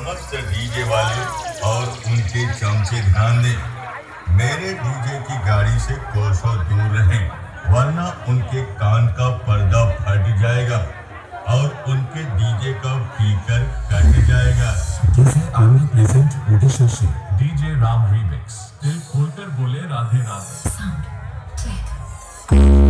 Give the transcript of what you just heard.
समस्त डीजे वाले और उनके चमचे ध्यान दें। मेरे डीजे की गाड़ी से कोसों दूर रहें, वरना उनके कान का पर्दा फट जाएगा और उनके डीजे का स्पीकर कट जाएगा। कैसे army present Modi Shashi DJ Ram remix दिल खोलकर बोले राधे राधे। Sound check.